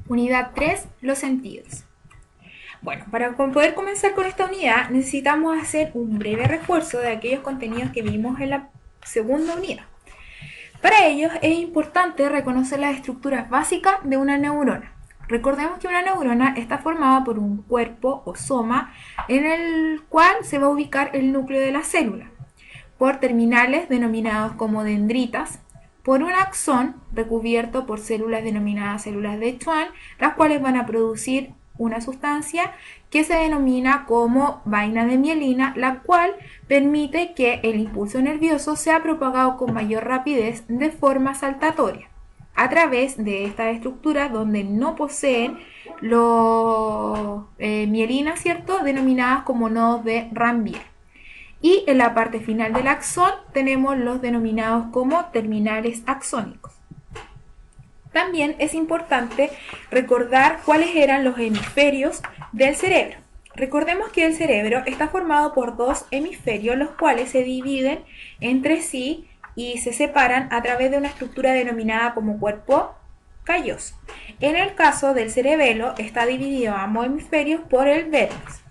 Unidad 3, los sentidos. Bueno, para poder comenzar con esta unidad necesitamos hacer un breve refuerzo de aquellos contenidos que vimos en la segunda unidad. Para ello es importante reconocer las estructuras básicas de una neurona. Recordemos que una neurona está formada por un cuerpo o soma en el cual se va a ubicar el núcleo de la célula, por terminales denominados como dendritas, por un axón recubierto por células denominadas células de Schwann, las cuales van a producir una sustancia que se denomina como vaina de mielina, la cual permite que el impulso nervioso sea propagado con mayor rapidez de forma saltatoria a través de estas estructuras donde no poseen los mielinas, ¿cierto?, denominadas como nodos de Ranvier. Y en la parte final del axón tenemos los denominados como terminales axónicos. También es importante recordar cuáles eran los hemisferios del cerebro. Recordemos que el cerebro está formado por dos hemisferios, los cuales se dividen entre sí y se separan a través de una estructura denominada como cuerpo calloso. En el caso del cerebelo está dividido a ambos hemisferios por el vértex.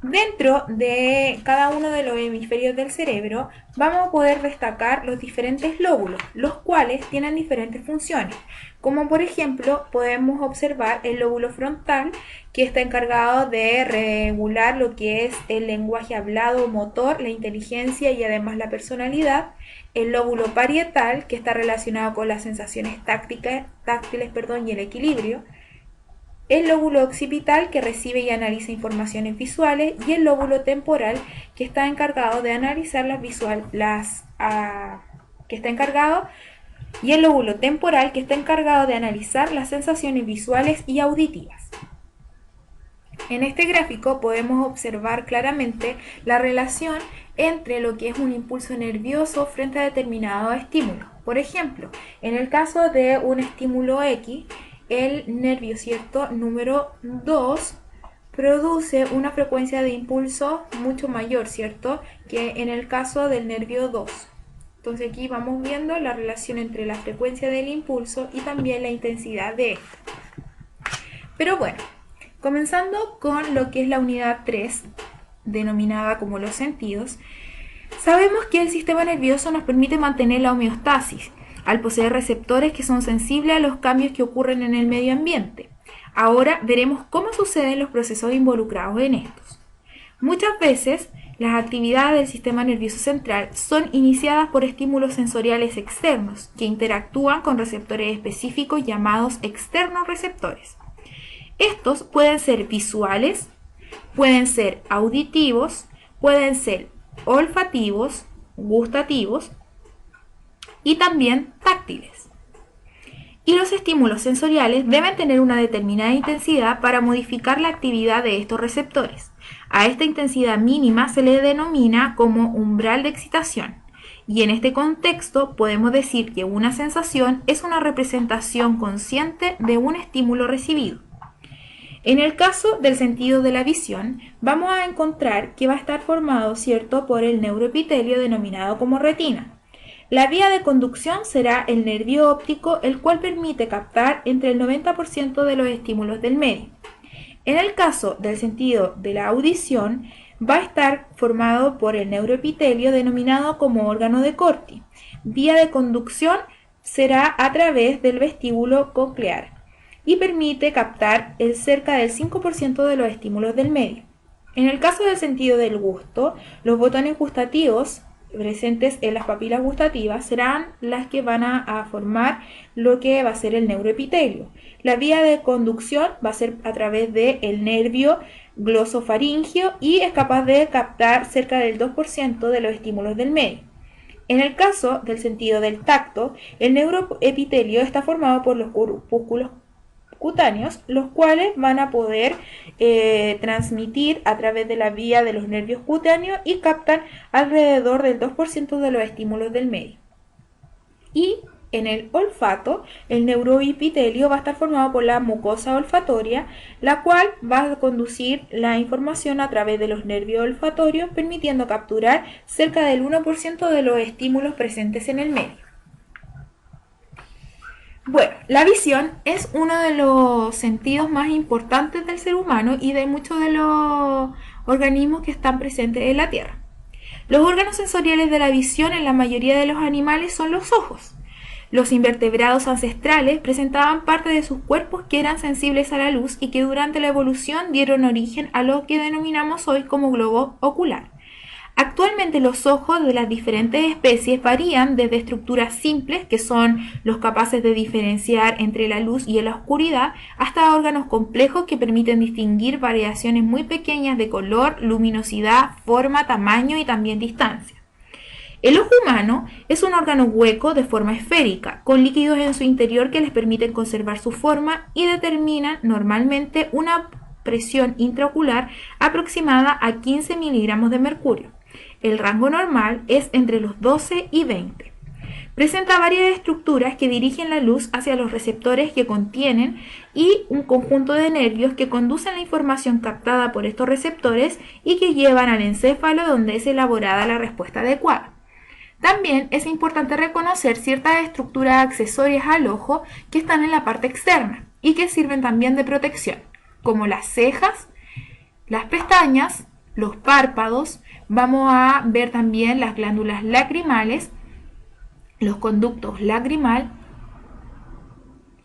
Dentro de cada uno de los hemisferios del cerebro vamos a poder destacar los diferentes lóbulos, los cuales tienen diferentes funciones, como por ejemplo podemos observar el lóbulo frontal, que está encargado de regular lo que es el lenguaje hablado, motor, la inteligencia y además la personalidad; el lóbulo parietal, que está relacionado con las sensaciones táctiles, y el equilibrio; el lóbulo occipital, que recibe y analiza informaciones visuales; y el lóbulo temporal, que está encargado de analizar y el lóbulo temporal, que está encargado de analizar las sensaciones visuales y auditivas. En este gráfico podemos observar claramente la relación entre lo que es un impulso nervioso frente a determinado estímulo. Por ejemplo, en el caso de un estímulo X, el nervio, ¿cierto?, número 2 produce una frecuencia de impulso mucho mayor, ¿cierto?, que en el caso del nervio 2. Entonces aquí vamos viendo la relación entre la frecuencia del impulso y también la intensidad de este. Pero bueno, comenzando con lo que es la unidad 3, denominada como los sentidos, sabemos que el sistema nervioso nos permite mantener la homeostasis al poseer receptores que son sensibles a los cambios que ocurren en el medio ambiente. Ahora veremos cómo suceden los procesos involucrados en estos. Muchas veces, las actividades del sistema nervioso central son iniciadas por estímulos sensoriales externos que interactúan con receptores específicos llamados externorreceptores. Estos pueden ser visuales, pueden ser auditivos, pueden ser olfativos, gustativos y también táctiles. Y los estímulos sensoriales deben tener una determinada intensidad para modificar la actividad de estos receptores. A esta intensidad mínima se le denomina como umbral de excitación. Y en este contexto podemos decir que una sensación es una representación consciente de un estímulo recibido. En el caso del sentido de la visión, vamos a encontrar que va a estar formado, ¿cierto?, por el neuroepitelio denominado como retina. La vía de conducción será el nervio óptico, el cual permite captar entre el 90% de los estímulos del medio. En el caso del sentido de la audición, va a estar formado por el neuroepitelio denominado como órgano de Corti. Vía de conducción será a través del vestíbulo coclear y permite captar cerca del 5% de los estímulos del medio. En el caso del sentido del gusto, los botones gustativos presentes en las papilas gustativas serán las que van a formar lo que va a ser el neuroepitelio. La vía de conducción va a ser a través del nervio glosofaríngeo y es capaz de captar cerca del 2% de los estímulos del medio. En el caso del sentido del tacto, el neuroepitelio está formado por los corpúsculos cutáneos, los cuales van a poder transmitir a través de la vía de los nervios cutáneos y captan alrededor del 2% de los estímulos del medio. Y en el olfato, el neuroepitelio va a estar formado por la mucosa olfatoria, la cual va a conducir la información a través de los nervios olfatorios, permitiendo capturar cerca del 1% de los estímulos presentes en el medio. Bueno, la visión es uno de los sentidos más importantes del ser humano y de muchos de los organismos que están presentes en la Tierra. Los órganos sensoriales de la visión en la mayoría de los animales son los ojos. Los invertebrados ancestrales presentaban parte de sus cuerpos que eran sensibles a la luz y que durante la evolución dieron origen a lo que denominamos hoy como globo ocular. Actualmente los ojos de las diferentes especies varían desde estructuras simples, que son los capaces de diferenciar entre la luz y la oscuridad, hasta órganos complejos que permiten distinguir variaciones muy pequeñas de color, luminosidad, forma, tamaño y también distancia. El ojo humano es un órgano hueco de forma esférica, con líquidos en su interior que les permiten conservar su forma y determinan normalmente una presión intraocular aproximada a 15 miligramos de mercurio. El rango normal es entre los 12 y 20. Presenta varias estructuras que dirigen la luz hacia los receptores que contienen y un conjunto de nervios que conducen la información captada por estos receptores y que llevan al encéfalo donde es elaborada la respuesta adecuada. También es importante reconocer ciertas estructuras accesorias al ojo que están en la parte externa y que sirven también de protección, como las cejas, las pestañas, los párpados. Vamos a ver también las glándulas lacrimales, los conductos lacrimal,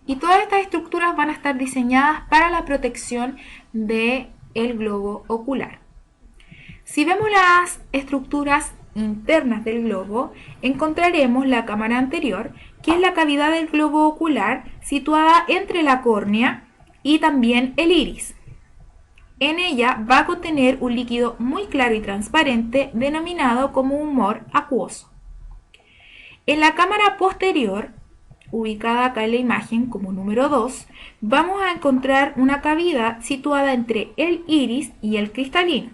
y todas estas estructuras van a estar diseñadas para la protección del globo ocular. Si vemos las estructuras internas del globo, encontraremos la cámara anterior, que es la cavidad del globo ocular situada entre la córnea y también el iris. En ella va a contener un líquido muy claro y transparente denominado como humor acuoso. En la cámara posterior, ubicada acá en la imagen como número 2, vamos a encontrar una cavidad situada entre el iris y el cristalino,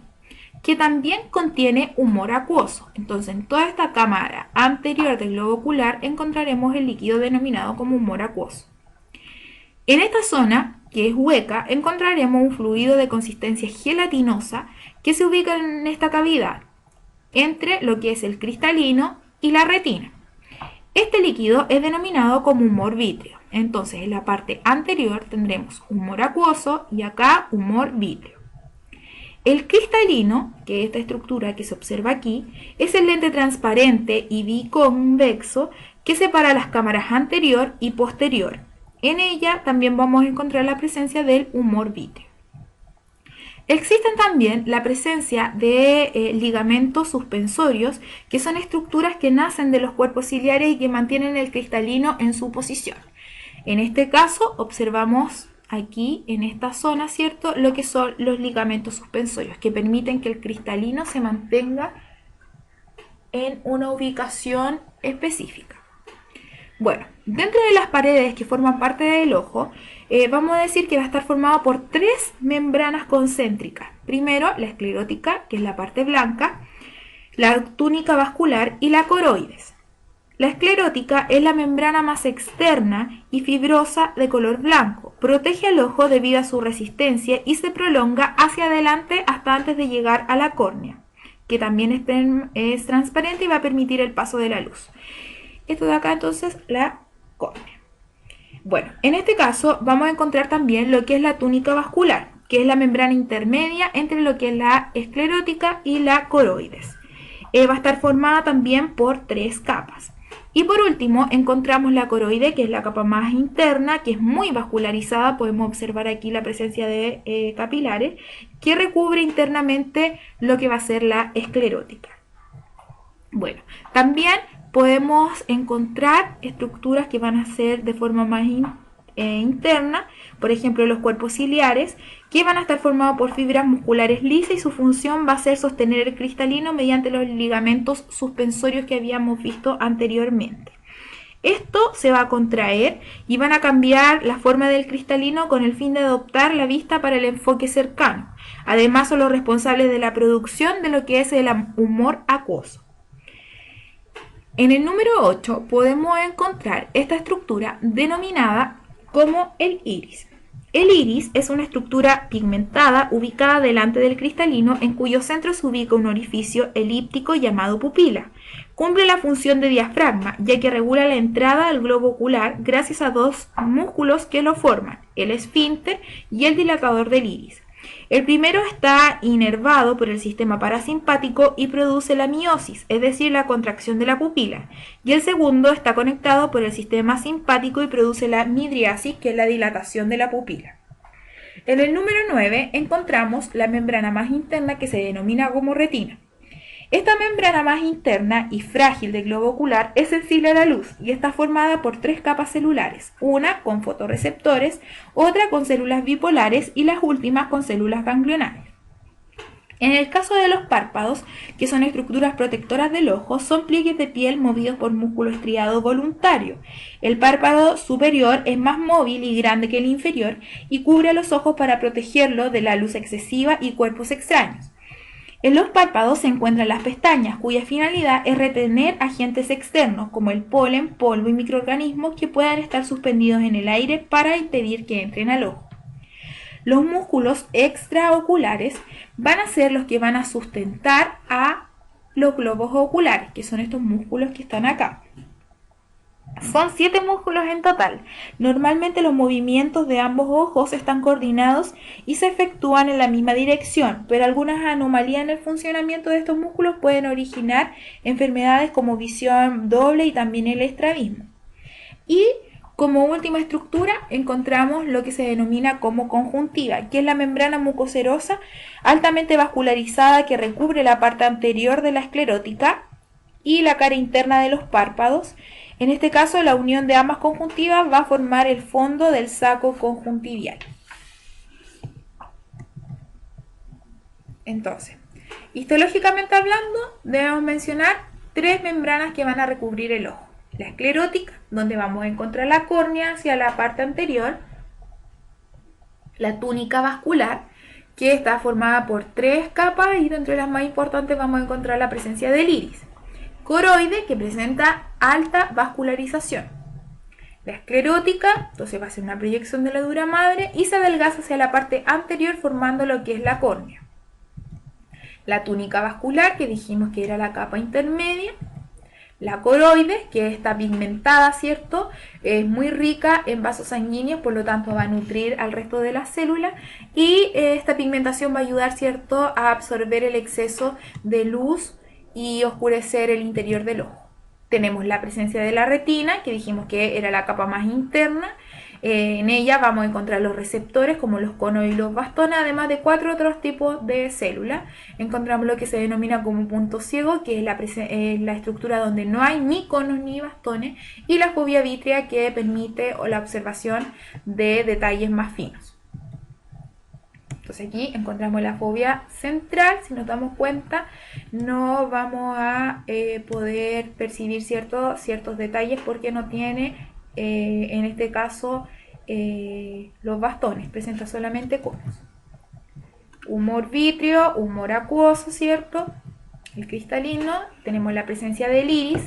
que también contiene humor acuoso. Entonces, en toda esta cámara anterior del globo ocular encontraremos el líquido denominado como humor acuoso. En esta zona, que es hueca, encontraremos un fluido de consistencia gelatinosa que se ubica en esta cavidad, entre lo que es el cristalino y la retina. Este líquido es denominado como humor vítreo. Entonces, en la parte anterior tendremos humor acuoso y acá humor vítreo. El cristalino, que es esta estructura que se observa aquí, es el lente transparente y biconvexo que separa las cámaras anterior y posterior. En ella también vamos a encontrar la presencia del humor vítreo. Existen también la presencia de ligamentos suspensorios, que son estructuras que nacen de los cuerpos ciliares y que mantienen el cristalino en su posición. En este caso observamos aquí en esta zona, ¿cierto?, lo que son los ligamentos suspensorios, que permiten que el cristalino se mantenga en una ubicación específica. Bueno, dentro de las paredes que forman parte del ojo, vamos a decir que va a estar formado por 3 membranas concéntricas. Primero, la esclerótica, que es la parte blanca, la túnica vascular y la coroides. La esclerótica es la membrana más externa y fibrosa de color blanco. Protege al ojo debido a su resistencia y se prolonga hacia adelante hasta antes de llegar a la córnea, que también es transparente y va a permitir el paso de la luz. Esto de acá entonces la córnea. Bueno, en este caso vamos a encontrar también lo que es la túnica vascular, que es la membrana intermedia entre lo que es la esclerótica y la coroides. Va a estar formada también por 3 capas. Y por último encontramos la coroide, que es la capa más interna, que es muy vascularizada. Podemos observar aquí la presencia de capilares, que recubre internamente lo que va a ser la esclerótica. Bueno, también podemos encontrar estructuras que van a ser de forma más interna, por ejemplo los cuerpos ciliares, que van a estar formados por fibras musculares lisas y su función va a ser sostener el cristalino mediante los ligamentos suspensorios que habíamos visto anteriormente. Esto se va a contraer y van a cambiar la forma del cristalino con el fin de adoptar la vista para el enfoque cercano. Además son los responsables de la producción de lo que es el humor acuoso. En el número 8 podemos encontrar esta estructura denominada como el iris. El iris es una estructura pigmentada ubicada delante del cristalino en cuyo centro se ubica un orificio elíptico llamado pupila. Cumple la función de diafragma, ya que regula la entrada del globo ocular gracias a dos músculos que lo forman, el esfínter y el dilatador del iris. El primero está inervado por el sistema parasimpático y produce la miosis, es decir, la contracción de la pupila, y el segundo está conectado por el sistema simpático y produce la midriasis, que es la dilatación de la pupila. En el número 9 encontramos la membrana más interna, que se denomina como retina. Esta membrana más interna y frágil del globo ocular es sensible a la luz y está formada por tres capas celulares, una con fotorreceptores, otra con células bipolares y las últimas con células ganglionares. En el caso de los párpados, que son estructuras protectoras del ojo, son pliegues de piel movidos por músculo estriado voluntario. El párpado superior es más móvil y grande que el inferior y cubre a los ojos para protegerlos de la luz excesiva y cuerpos extraños. En los párpados se encuentran las pestañas, cuya finalidad es retener agentes externos como el polen, polvo y microorganismos que puedan estar suspendidos en el aire para impedir que entren al ojo. Los músculos extraoculares van a ser los que van a sustentar a los globos oculares, que son estos músculos que están acá. Son 7 músculos en total. Normalmente los movimientos de ambos ojos están coordinados y se efectúan en la misma dirección, pero algunas anomalías en el funcionamiento de estos músculos pueden originar enfermedades como visión doble y también el estrabismo. Y como última estructura encontramos lo que se denomina como conjuntiva, que es la membrana mucocerosa altamente vascularizada que recubre la parte anterior de la esclerótica y la cara interna de los párpados. En este caso, la unión de ambas conjuntivas va a formar el fondo del saco conjuntivial. Entonces, histológicamente hablando, debemos mencionar 3 membranas que van a recubrir el ojo. La esclerótica, donde vamos a encontrar la córnea hacia la parte anterior. La túnica vascular, que está formada por 3 capas y dentro de las más importantes vamos a encontrar la presencia del iris. Coroide, que presenta alta vascularización. La esclerótica, entonces va a ser una proyección de la dura madre y se adelgaza hacia la parte anterior formando lo que es la córnea. La túnica vascular, que dijimos que era la capa intermedia. La coroide, que está pigmentada, ¿cierto? Es muy rica en vasos sanguíneos, por lo tanto va a nutrir al resto de las células y esta pigmentación va a ayudar, ¿cierto?, a absorber el exceso de luz y oscurecer el interior del ojo. Tenemos la presencia de la retina, que dijimos que era la capa más interna. En ella vamos a encontrar los receptores como los conos y los bastones, además de 4 otros tipos de células. Encontramos lo que se denomina como punto ciego, que es la estructura donde no hay ni conos ni bastones, y la fobia vítrea, que permite la observación de detalles más finos. Entonces aquí encontramos la fobia central. Si nos damos cuenta, no vamos a poder percibir ciertos detalles porque no tiene, en este caso, los bastones, presenta solamente conos. Humor vítreo, humor acuoso, ¿cierto? El cristalino, tenemos la presencia del iris,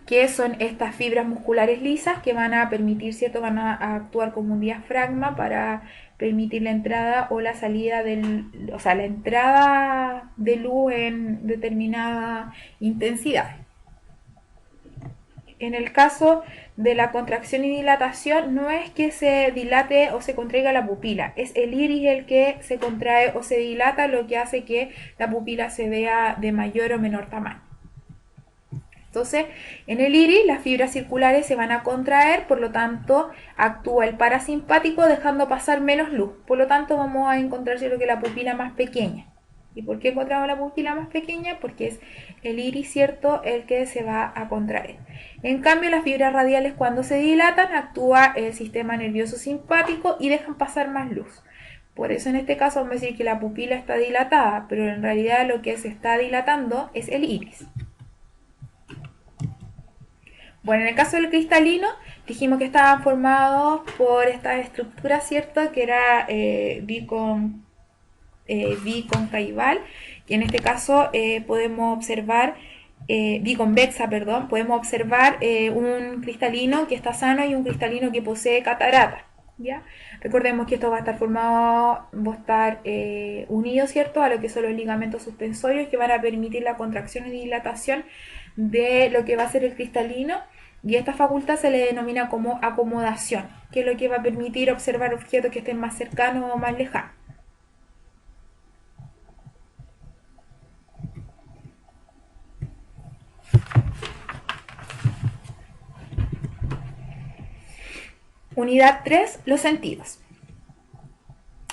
que son estas fibras musculares lisas que van a permitir, ¿cierto? Van a actuar como un diafragma para permitir la entrada o la salida la entrada de luz en determinada intensidad. En el caso de la contracción y dilatación, no es que se dilate o se contraiga la pupila, es el iris el que se contrae o se dilata, lo que hace que la pupila se vea de mayor o menor tamaño. Entonces, en el iris las fibras circulares se van a contraer, por lo tanto actúa el parasimpático dejando pasar menos luz. Por lo tanto vamos a encontrar que la pupila más pequeña. ¿Y por qué encontramos la pupila más pequeña? Porque es el iris, ¿cierto?, el que se va a contraer. En cambio, las fibras radiales cuando se dilatan actúa el sistema nervioso simpático y dejan pasar más luz. Por eso en este caso vamos a decir que la pupila está dilatada, pero en realidad lo que se está dilatando es el iris. Bueno, en el caso del cristalino, dijimos que estaban formados por esta estructura, ¿cierto?, que era biconcaival, y en este caso podemos observar, biconvexa, perdón, podemos observar un cristalino que está sano y un cristalino que posee catarata. ¿Ya? Recordemos que esto va a estar formado, va a estar unido, ¿cierto?, a lo que son los ligamentos suspensorios que van a permitir la contracción y dilatación de lo que va a ser el cristalino, y esta facultad se le denomina como acomodación, que es lo que va a permitir observar objetos que estén más cercanos o más lejanos. Unidad 3, los sentidos.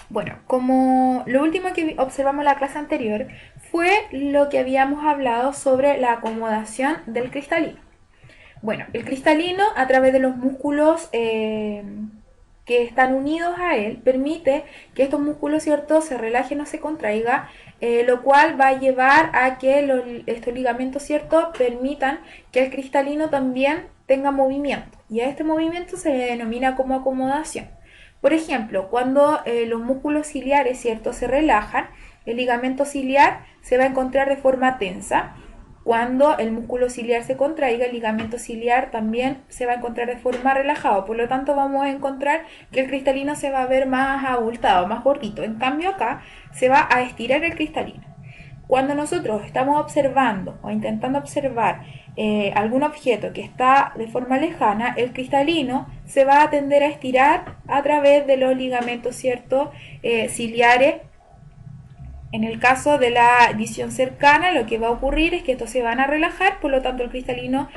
Bueno, como lo último que observamos en la clase anterior fue lo que habíamos hablado sobre la acomodación del cristalino. Bueno, el cristalino, a través de los músculos que están unidos a él, permite que estos músculos, ¿cierto?, se relajen o se contraigan, lo cual va a llevar a que estos ligamentos, ¿cierto?, permitan que el cristalino también tenga movimiento, y a este movimiento se le denomina como acomodación. Por ejemplo, cuando los músculos ciliares, ¿cierto?, se relajan, el ligamento ciliar se va a encontrar de forma tensa. Cuando el músculo ciliar se contraiga, el ligamento ciliar también se va a encontrar de forma relajado. Por lo tanto, vamos a encontrar que el cristalino se va a ver más abultado, más gordito. En cambio, acá se va a estirar el cristalino. Cuando nosotros estamos observando o intentando observar algún objeto que está de forma lejana, el cristalino se va a tender a estirar a través de los ligamentos, ¿cierto?, ciliares. En el caso de la visión cercana, lo que va a ocurrir es que estos se van a relajar, por lo tanto el cristalino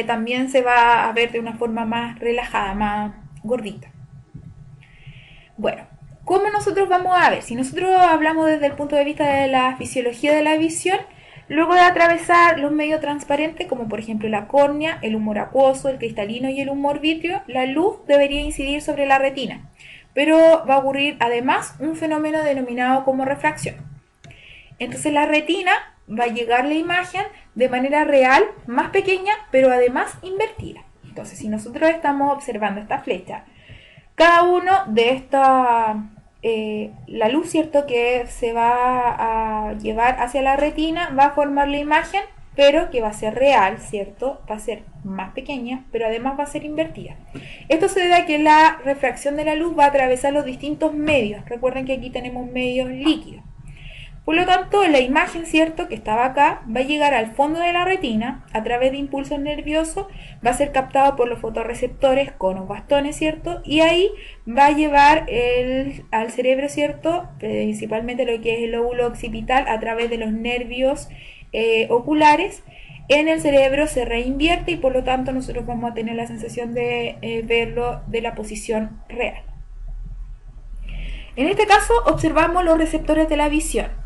también se va a ver de una forma más relajada, más gordita. Bueno, ¿cómo nosotros vamos a ver? Si nosotros hablamos desde el punto de vista de la fisiología de la visión, luego de atravesar los medios transparentes, como por ejemplo la córnea, el humor acuoso, el cristalino y el humor vítreo, la luz debería incidir sobre la retina. Pero va a ocurrir además un fenómeno denominado como refracción. Entonces la retina va a llegar la imagen de manera real, más pequeña, pero además invertida. Entonces, si nosotros estamos observando esta flecha, cada uno de esta, la luz, ¿cierto?, que se va a llevar hacia la retina va a formar la imagen, pero que va a ser real, ¿cierto? Va a ser más pequeña, pero además va a ser invertida. Esto se debe a que la refracción de la luz va a atravesar los distintos medios. Recuerden que aquí tenemos medios líquidos. Por lo tanto, la imagen, ¿cierto?, que estaba acá, va a llegar al fondo de la retina a través de impulsos nerviosos, va a ser captado por los fotorreceptores, conos, bastones, ¿cierto?, y ahí va a llevar al cerebro, ¿cierto?, principalmente lo que es el lóbulo occipital, a través de los nervios oculares. En el cerebro se reinvierte y por lo tanto nosotros vamos a tener la sensación de verlo de la posición real. En este caso observamos los receptores de la visión.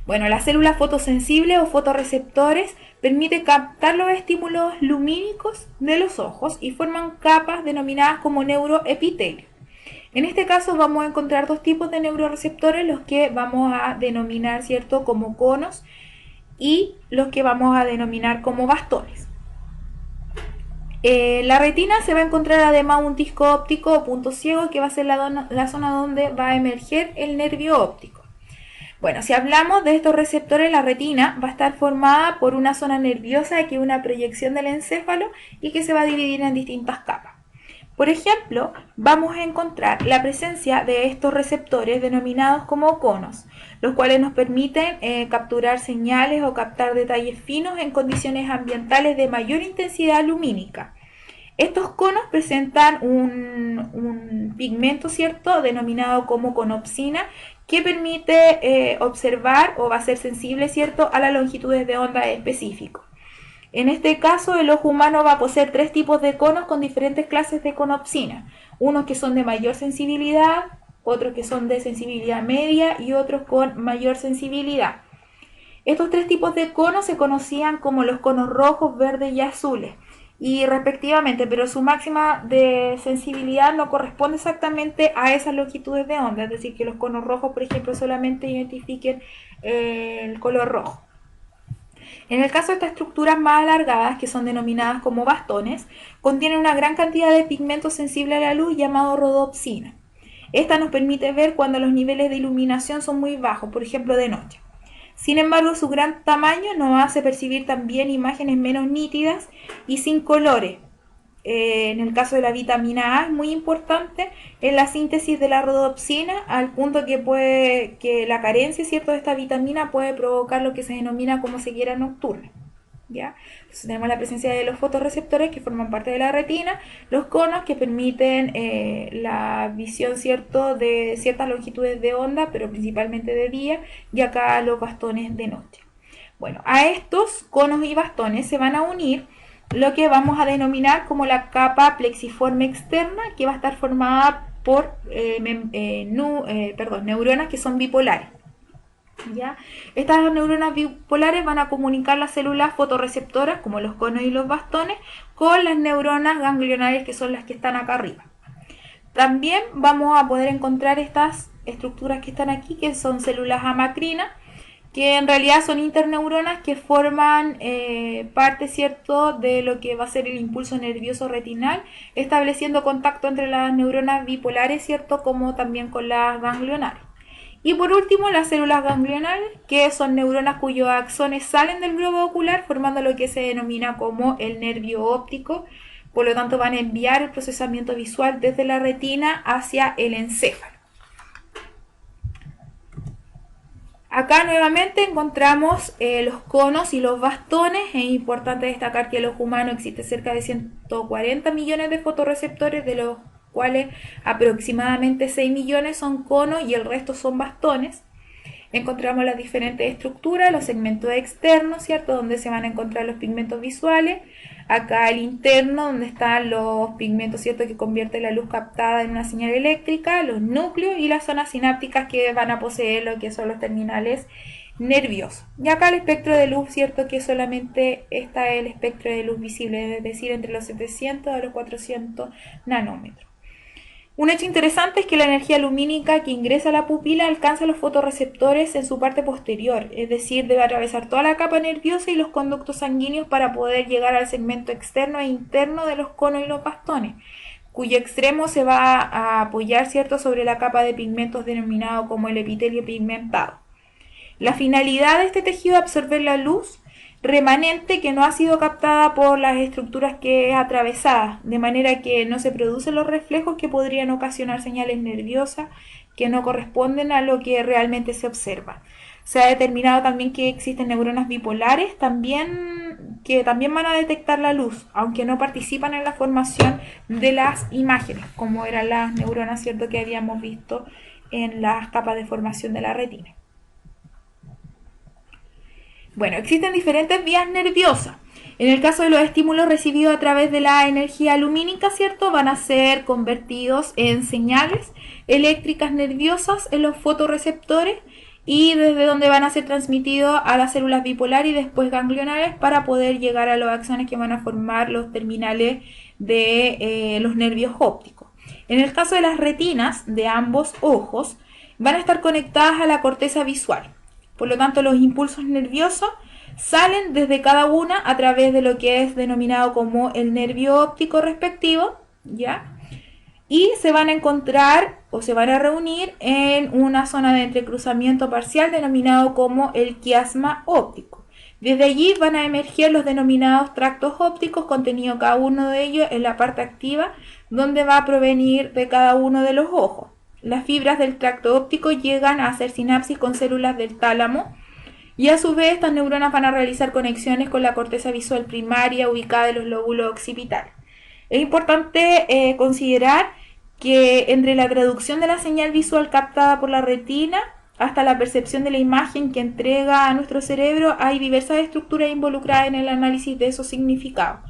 Bueno, las células fotosensibles o fotorreceptores permiten captar los estímulos lumínicos de los ojos y forman capas denominadas como neuroepitelio. En este caso vamos a encontrar dos tipos de neuroreceptores, los que vamos a denominar, ¿cierto?, como conos, y los que vamos a denominar como bastones. La retina se va a encontrar además un disco óptico o punto ciego, que va a ser la zona donde va a emerger el nervio óptico. Bueno, si hablamos de estos receptores, la retina va a estar formada por una zona nerviosa que es una proyección del encéfalo y que se va a dividir en distintas capas. Por ejemplo, vamos a encontrar la presencia de estos receptores denominados como conos, los cuales nos permiten capturar señales o captar detalles finos en condiciones ambientales de mayor intensidad lumínica. Estos conos presentan un pigmento, ¿cierto?, denominado como conopsina, que permite observar o va a ser sensible, ¿cierto?, a las longitudes de onda específicas. En este caso, el ojo humano va a poseer tres tipos de conos con diferentes clases de conopsina. Unos que son de mayor sensibilidad, otros que son de sensibilidad media y otros con mayor sensibilidad. Estos tres tipos de conos se conocían como los conos rojos, verdes y azules, y respectivamente, pero su máxima de sensibilidad no corresponde exactamente a esas longitudes de onda, es decir, que los conos rojos, por ejemplo, solamente identifiquen el color rojo. En el caso de estas estructuras más alargadas, que son denominadas como bastones, contienen una gran cantidad de pigmento sensible a la luz llamado rodopsina. Esta nos permite ver cuando los niveles de iluminación son muy bajos, por ejemplo de noche. Sin embargo, su gran tamaño nos hace percibir también imágenes menos nítidas y sin colores. en el caso de la vitamina A es muy importante en la síntesis de la rodopsina, al punto que la carencia, ¿cierto?, de esta vitamina puede provocar lo que se denomina como ceguera nocturna. ¿Ya? Entonces tenemos la presencia de los fotorreceptores que forman parte de la retina, los conos que permiten la visión, ¿cierto?, de ciertas longitudes de onda, pero principalmente de día, y acá los bastones de noche. Bueno, a estos conos y bastones se van a unir lo que vamos a denominar como la capa plexiforme externa, que va a estar formada por neuronas que son bipolares. ¿Ya? Estas neuronas bipolares van a comunicar las células fotorreceptoras, como los conos y los bastones, con las neuronas ganglionales, que son las que están acá arriba. También vamos a poder encontrar estas estructuras que están aquí, que son células amacrinas, que en realidad son interneuronas que forman parte, ¿cierto?, de lo que va a ser el impulso nervioso retinal, estableciendo contacto entre las neuronas bipolares, ¿cierto?, como también con las ganglionales. Y por último, las células ganglionales, que son neuronas cuyos axones salen del globo ocular, formando lo que se denomina como el nervio óptico. Por lo tanto, van a enviar el procesamiento visual desde la retina hacia el encéfalo. Acá nuevamente encontramos los conos y los bastones. Es importante destacar que en los humanos existe cerca de 140 millones de fotorreceptores, de los cuales aproximadamente 6 millones son conos y el resto son bastones. Encontramos las diferentes estructuras, los segmentos externos, ¿cierto?, donde se van a encontrar los pigmentos visuales. Acá el interno, donde están los pigmentos, ¿cierto?, que convierten la luz captada en una señal eléctrica, los núcleos y las zonas sinápticas que van a poseer lo que son los terminales nerviosos. Y acá el espectro de luz, ¿cierto?, que solamente está el espectro de luz visible, es decir, entre los 700 a los 400 nanómetros. Un hecho interesante es que la energía lumínica que ingresa a la pupila alcanza los fotorreceptores en su parte posterior, es decir, debe atravesar toda la capa nerviosa y los conductos sanguíneos para poder llegar al segmento externo e interno de los conos y los bastones, cuyo extremo se va a apoyar, ¿cierto?, sobre la capa de pigmentos denominado como el epitelio pigmentado. La finalidad de este tejido es absorber la luz remanente que no ha sido captada por las estructuras que es atravesada, de manera que no se producen los reflejos que podrían ocasionar señales nerviosas que no corresponden a lo que realmente se observa. Se ha determinado también que existen neuronas bipolares que también van a detectar la luz, aunque no participan en la formación de las imágenes, como eran las neuronas, ¿cierto?, que habíamos visto en las capas de formación de la retina. Bueno, existen diferentes vías nerviosas. En el caso de los estímulos recibidos a través de la energía lumínica, ¿cierto?, van a ser convertidos en señales eléctricas nerviosas en los fotorreceptores y desde donde van a ser transmitidos a las células bipolares y después ganglionales para poder llegar a los axones que van a formar los terminales de los nervios ópticos. En el caso de las retinas de ambos ojos, van a estar conectadas a la corteza visual. Por lo tanto, los impulsos nerviosos salen desde cada una a través de lo que es denominado como el nervio óptico respectivo, ¿ya? Y se van a encontrar o se van a reunir en una zona de entrecruzamiento parcial denominado como el quiasma óptico. Desde allí van a emerger los denominados tractos ópticos, contenido cada uno de ellos en la parte activa, donde va a provenir de cada uno de los ojos. Las fibras del tracto óptico llegan a hacer sinapsis con células del tálamo y a su vez estas neuronas van a realizar conexiones con la corteza visual primaria ubicada en los lóbulos occipitales. Es importante considerar que entre la traducción de la señal visual captada por la retina hasta la percepción de la imagen que entrega a nuestro cerebro hay diversas estructuras involucradas en el análisis de esos significados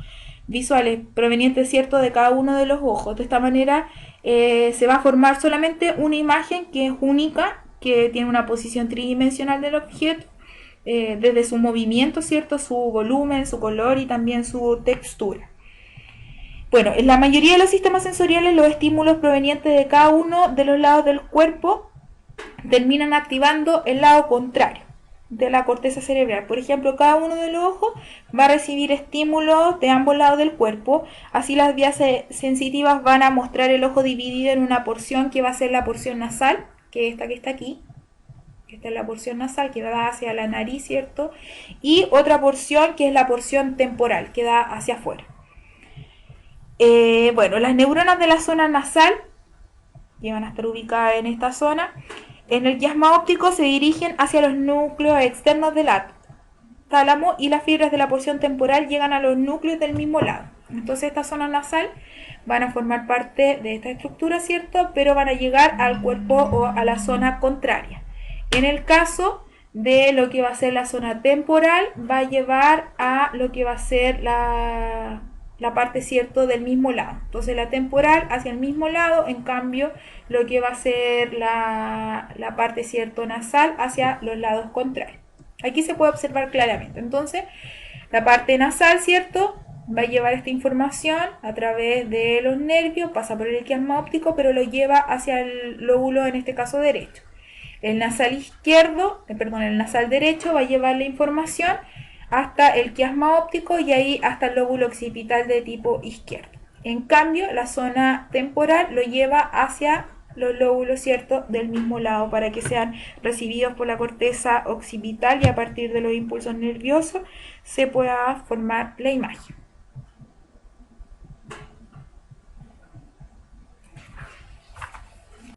visuales provenientes, ¿cierto?, de cada uno de los ojos. De esta manera se va a formar solamente una imagen que es única, que tiene una posición tridimensional del objeto, desde su movimiento, ¿cierto?, su volumen, su color y también su textura. Bueno, en la mayoría de los sistemas sensoriales, los estímulos provenientes de cada uno de los lados del cuerpo terminan activando el lado contrario de la corteza cerebral. Por ejemplo, cada uno de los ojos va a recibir estímulos de ambos lados del cuerpo. Así las vías sensitivas van a mostrar el ojo dividido en una porción que va a ser la porción nasal, que es esta que está aquí. Esta es la porción nasal que va hacia la nariz, ¿cierto? Y otra porción que es la porción temporal, que da hacia afuera. Bueno, las neuronas de la zona nasal, que van a estar ubicadas en esta zona, en el quiasma óptico se dirigen hacia los núcleos externos del tálamo y las fibras de la porción temporal llegan a los núcleos del mismo lado. Entonces esta zona nasal van a formar parte de esta estructura, ¿cierto? Pero van a llegar al cuerpo o a la zona contraria. En el caso de lo que va a ser la zona temporal, va a llevar a lo que va a ser la parte, ¿cierto?, del mismo lado. Entonces la temporal hacia el mismo lado, en cambio lo que va a ser la parte, ¿cierto?, nasal hacia los lados contrarios. Aquí se puede observar claramente. Entonces la parte nasal, ¿cierto?, va a llevar esta información a través de los nervios, pasa por el quiasma óptico, pero lo lleva hacia el lóbulo, en este caso derecho. El nasal izquierdo, el nasal derecho va a llevar la información hasta el quiasma óptico y ahí hasta el lóbulo occipital de tipo izquierdo. En cambio, la zona temporal lo lleva hacia los lóbulos, ¿cierto?, del mismo lado para que sean recibidos por la corteza occipital y a partir de los impulsos nerviosos se pueda formar la imagen.